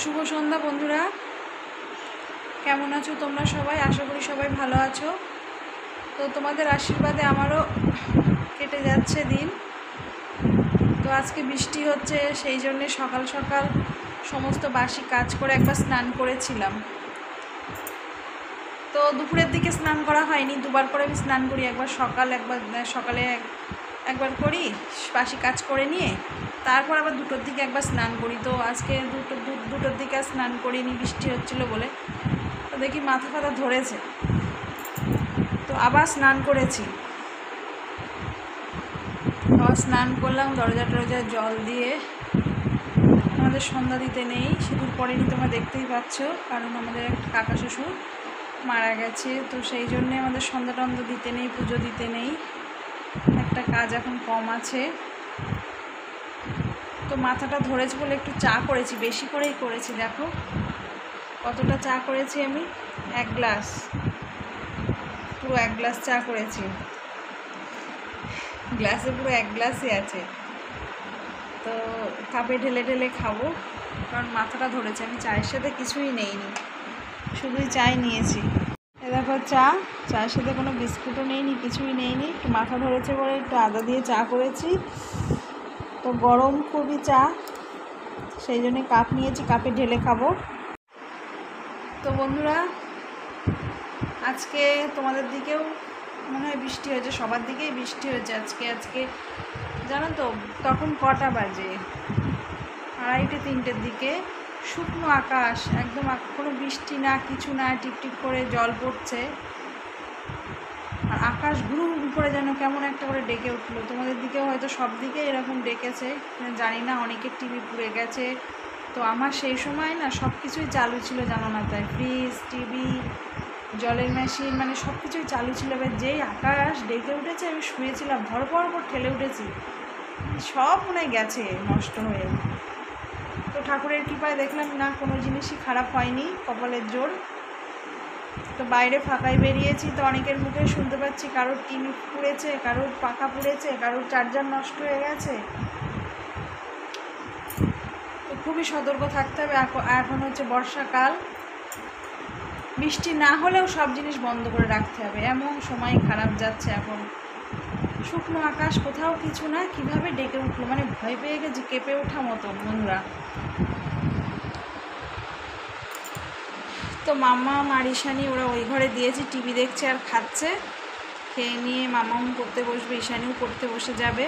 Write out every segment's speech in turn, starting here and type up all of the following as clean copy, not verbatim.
শুভ সন্ধ্যা বন্ধুরা, কেমন আছো তোমরা সবাই? আশা করি সবাই ভালো আছো। তো তোমাদের আশীর্বাদে আমারও কেটে যাচ্ছে দিন। তো আজকে বৃষ্টি হচ্ছে, সেই জন্যে সকাল সকাল সমস্ত বাসি কাজ করে একবার স্নান করেছিলাম। তো দুপুরের দিকে স্নান করা হয়নি, দুবার করে আমি স্নান করি, একবার সকালে একবার করি বাসি কাজ করে নিয়ে, তারপর আবার দুটোর দিকে একবার স্নান করি। তো আজকে দুটোর দিকে স্নান করিনি, বৃষ্টি হচ্ছিল বলে। তো দেখি মাথা ফাথা ধরেছে, তো আবার স্নান করেছি। আবার স্নান করলাম, দরজা টরজায় জল দিয়ে। আমাদের সন্ধ্যা দিতে নেই, সিঁদুর পড়েনি, তোমরা দেখতেই পাচ্ছ, কারণ আমাদের একটা কাকা শ্বশুর মারা গেছে। তো সেই জন্যে আমাদের সন্ধ্যা টন্ধ্যা দিতে নেই, পুজো দিতে নেই, একটা কাজ এখন কম আছে। তো মাথাটা ধরেছে বলে একটু চা করেছি, বেশি করেই করেছি। দেখো কতটা চা করেছি আমি, এক গ্লাস, পুরো এক গ্লাস চা করেছি। গ্লাসে পুরো এক গ্লাসই আছে। তো কাপে ঢেলে ঢেলে খাবো, কারণ মাথাটা ধরেছে। আমি চায়ের সাথে কিছুই নেইনি, শুধুই চাই নিয়েছি। এ দেখো চায়ের সাথে কোনো বিস্কুটও নেইনি, কিছুই নেইনি। একটু মাথা ধরেছে বলে একটু আদা দিয়ে চা করেছি। তো গরম খুবই চা, সেই জন্যে কাপ নিয়েছি, কাপে ঢেলে খাবো। তো বন্ধুরা, আজকে তোমাদের দিকেও মনে হয় বৃষ্টি হয়েছে, সবার দিকেই বৃষ্টি হয়েছে আজকে জানো তো। তখন কটা বাজে? 2:30-3টের দিকে। শুকনো আকাশ, একদম কোনো বৃষ্টি না, কিছু না, টিপটিপ করে জল পড়ছে। আর আকাশ ঘুরু করে যেন কেমন একটা করে ডেকে উঠলো। তোমাদের দিকেও হয়তো সব দিকে এরকম ডেকেছে, জানি না। অনেকের টিভি পুড়ে গেছে। তো আমার সেই সময় না সব কিছুই চালু ছিল, জানো না, তাই ফ্রিজ, টিভি, জলের মেশিন, মানে সব কিছুই চালু ছিল। এবার যেই আকাশ ডেকে উঠেছে, আমি শুয়েছিলাম, ধরপড় ঠেলে উঠেছি, সব মনে গেছে নষ্ট হয়ে। তো ঠাকুরের কৃপায় দেখলাম না, কোনো জিনিসই খারাপ হয়নি, কপালের জোর। তো বাইরে ফাঁকায় বেরিয়েছি, তো অনেকের মুখে শুনতে পাচ্ছি কারোর টিভি পুড়েছে, কারোর পাখা পুড়েছে, কারোর চার্জার নষ্ট হয়ে গেছে। তো খুবই সতর্ক থাকতে হবে। এখন হচ্ছে বর্ষাকাল, বৃষ্টি না হলেও সব জিনিস বন্ধ করে রাখতে হবে, এমন সময় খারাপ যাচ্ছে এখন। শুকনো আকাশ, কোথাও কিছু না, কিভাবে ডেকে উঠলো, মানে ভয় পেয়ে গেছি, কেঁপে ওঠা মতো বন্ধুরা। তো মাম্মা ঈশানি ওরা ওই ঘরে দিয়েছি, টিভি দেখছে আর খাচ্ছে। খেয়ে নিয়ে মামাম পড়তে বসবে, ঈশানিও পড়তে বসে যাবে।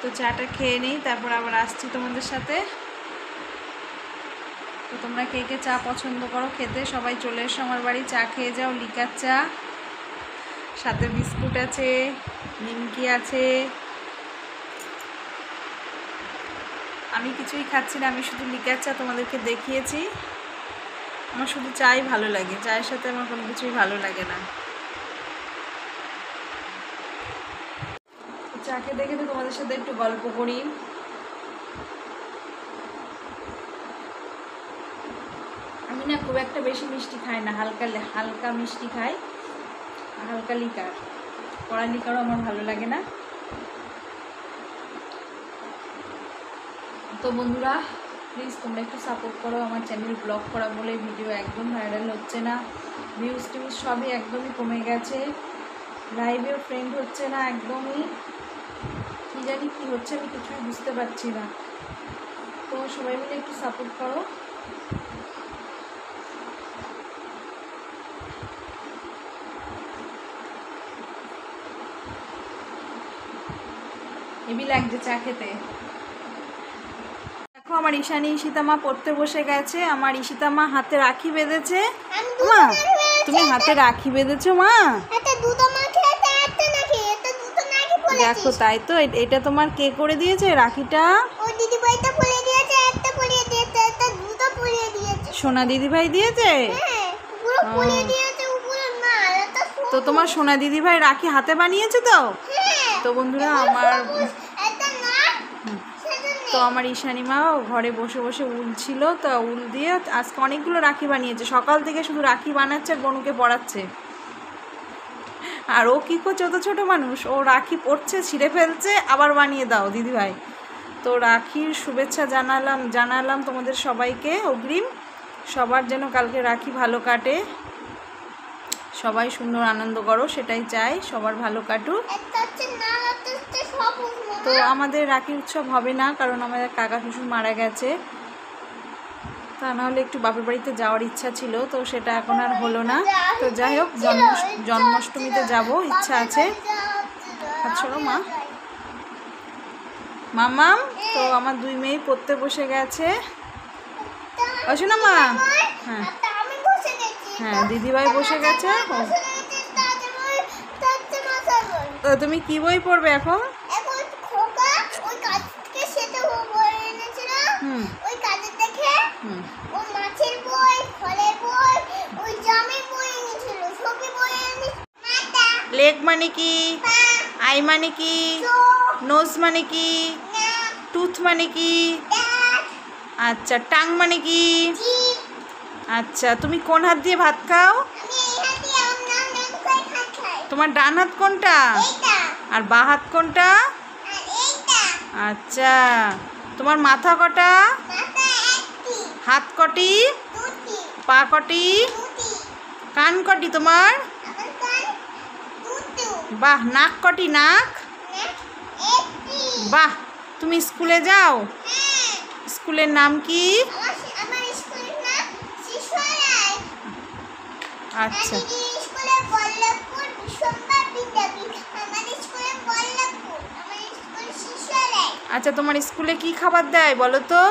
তো চাটা খেয়ে নিই, তারপর আবার আসছি তোমাদের সাথে। তো তোমরা কে কে চা পছন্দ করো খেতে, সবাই চলে এসো আমার বাড়ি, চা খেয়ে যাও। লিকার চা, সাথে বিস্কুট আছে, নিমকি আছে। আমি কিছুই খাচ্ছি না, আমি শুধু লিকার চা তোমাদেরকে দেখিয়েছি। আমার শুধু চাই ভালো লাগে, চায়ের সাথে আমার কোনো কিছুই ভালো লাগে না। চাকে দেখে তো তোমাদের সাথে একটু গল্প করি। আমি না খুব একটা বেশি মিষ্টি খাই না, হালকা মিষ্টি খাই, হালকা লিকার। কড়া লিকারও আমার ভালো লাগে না। তো বন্ধুরা, প্লিজ তোমরা একটু সাপোর্ট করো। আমার চ্যানেল ব্লগ করা বলে ভিডিও একদম ভাইরাল হচ্ছে না, ভিউজ টিউজ সবই একদমই কমে গেছে, লাইভেও ফ্রেন্ড হচ্ছে না একদমই। কী জানি কী হচ্ছে, আমি কিছুই বুঝতে পারছি না। তো সবাই মিলে একটু সাপোর্ট করো। হেবি লাগছে চা খেতে। দেখো আমার ঈশিতা পড়তে বসে গেছে। আমার ঈশিতা মা হাতে রাখি বেঁধেছে। মা, তুমি হাতে রাখি বেঁধেছো মা? দেখো, তাই তো। এটা তোমার কে করে দিয়েছে রাখিটা? সোনা দিদিভাই দিয়েছে। তো তোমার সোনা দিদিভাই রাখি হাতে বানিয়েছে তো। তো বন্ধুরা, আমার ঈশানী মা ঘরে বসে বসে উল ছিল, তো উল দিয়ে আজকে অনেকগুলো রাখি বানিয়েছে। সকাল থেকে শুধু রাখি বানাচ্ছে আর বনুকে পড়াচ্ছে। আর ও কী করছে, ও তো ছোটো মানুষ, ও রাখি পড়ছে, ছিঁড়ে ফেলছে, আবার বানিয়ে দাও দিদিভাই। তো রাখির শুভেচ্ছা জানালাম তোমাদের সবাইকে অগ্রিম। সবার যেন কালকে রাখি ভালো কাটে, সবাই সুন্দর আনন্দ করো, সেটাই চাই, সবার ভালো কাটুক। তো আমাদের রাখি উৎসব হবে না, কারণ আমাদের কাকা শ্বশুর মারা গেছে। তা নাহলে একটু বাপের বাড়িতে যাওয়ার ইচ্ছা ছিল, তো সেটা এখন আর হলো না। তো যাই হোক, জন্মাষ্টমীতে যাব, ইচ্ছা আছে। আচ্ছা মা মামাম, তো আমার 2 মেয়ে পড়তে বসে গেছে। আসো না মা। হ্যাঁ হ্যাঁ, দিদিভাই বসে গেছে। তো তুমি কি বই পড়বে এখন? লেগ মানে কি? আই মানে কি? নোজ মানে কি? টুথ মানে কি? আচ্ছা, টাং মানে কি? আচ্ছা, তুমি কোন হাত দিয়ে ভাত খাও? তোমার ডান হাত কোনটা আর বাঁ হাত কোনটা? আচ্ছা, তোমার মাথা কটা, হাত কটি, পা কটি, কান কটি তোমার? বাহ, নাক কটি? নাক বাহ। তুমি স্কুলে যাও? স্কুলের নাম কি? আচ্ছা আচ্ছা, তোমার স্কুলে কি খাবার দেয় বলো তো?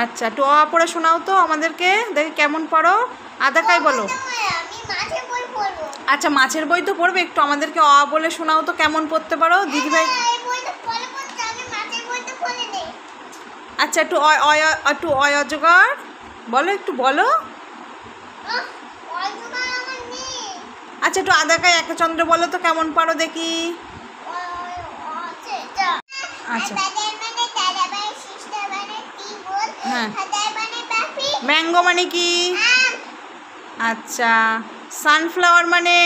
আচ্ছা, একটু অ পড়ে শোনাও তো আমাদেরকে, দেখে কেমন পড়ো। আদাকাই বলো। আচ্ছা, মাছের বই তো পড়বে, একটু আমাদেরকে অ বলে শোনাও তো, কেমন পড়তে পারো দিদিভাই। আচ্ছা, একটু একটু অজগর বলো, একটু বলো। আচ্ছা, একটু আদাকাই একচন্দ্র বলো তো, কেমন পারো দেখি। আচ্ছা হ্যাঁ, ম্যাঙ্গো মানে কি? আচ্ছা, সানফ্লাওয়ার মানে?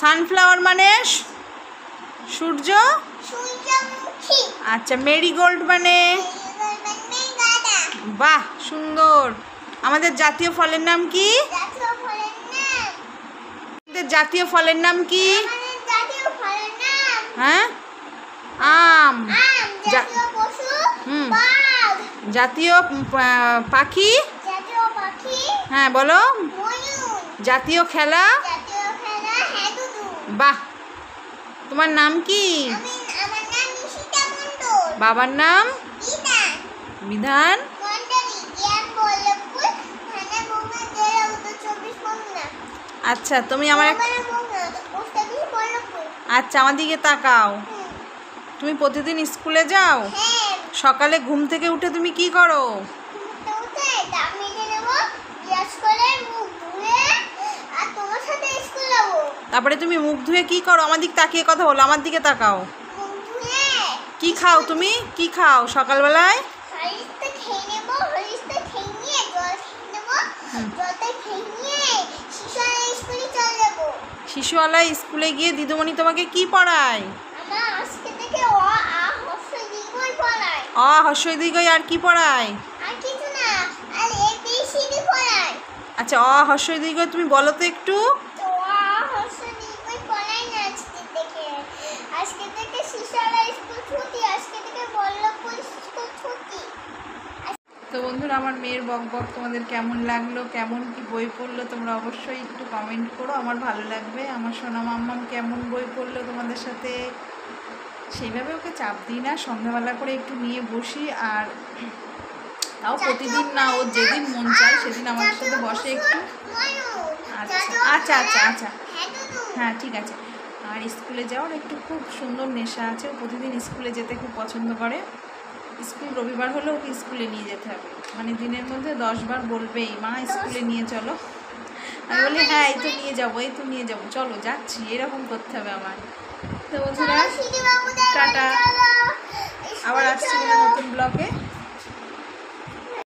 সানফ্লাওয়ার মানে সূর্য। আচ্ছা, মেরিগোল্ড মানে? বাহ, সুন্দর। আমাদের জাতীয় ফলের নাম কি? জাতীয় ফলের নাম কি? হ্যাঁ, আম। জাতীয় পাখি? হ্যাঁ বলো। জাতীয় খেলা? বাহ। তোমার নাম কি? বাবার নাম? বিধান। আচ্ছা, তুমি আমার আচ্ছা, আমার দিকে তাকাও। তুমি প্রতিদিন স্কুলে যাও? সকালে ঘুম থেকে উঠে তুমি কি করো? তারপরে তুমি মুখ ধুয়ে কি করো? আমার দিকে তাকিয়ে কথা বলো, আমার দিকে তাকাও। কি খাও তুমি? কি খাও সকালবেলায়? শিশুওয়ালায় স্কুলে গিয়ে দিদিমণি তোমাকে কি পড়ায়? অ হস্যই দীর্ঘই, আর কি পড়ায়? আচ্ছা, অ হস্যই দীর্ঘই তুমি বলো তো একটু। তো বন্ধুরা, আমার মেয়ের বকবক তোমাদের কেমন লাগলো, কেমন কি বই পড়লো, তোমরা অবশ্যই একটু কমেন্ট করো, আমার ভালো লাগবে। আমার সোনা মাম্মাম কেমন বই পড়লো তোমাদের সাথে, সেইভাবে ওকে চাপ দিই না, সন্ধ্যাবেলা করে একটু নিয়ে বসি। আর তাও প্রতিদিন না, ও যেদিন মন চায় সেদিন আমাদের সাথে বসে একটু। আচ্ছা আচ্ছা আচ্ছা আচ্ছা হ্যাঁ, ঠিক আছে। আর স্কুলে যাওয়ার একটু খুব সুন্দর নেশা আছে, ও প্রতিদিন স্কুলে যেতে খুব পছন্দ করে। স্কুল রবিবার হলে ওকে স্কুলে নিয়ে যেতে হবে, মানে দিনের মধ্যে 10 বার বলবেই, মা স্কুলে নিয়ে চলো। আমি বলি হ্যাঁ, এই তো নিয়ে যাবো, এই তো নিয়ে যাবো, চলো যাচ্ছি, এরকম করতে হবে আমার। তো বন্ধুরা, টাটা। আবার আসছি একটা নতুন ব্লগে।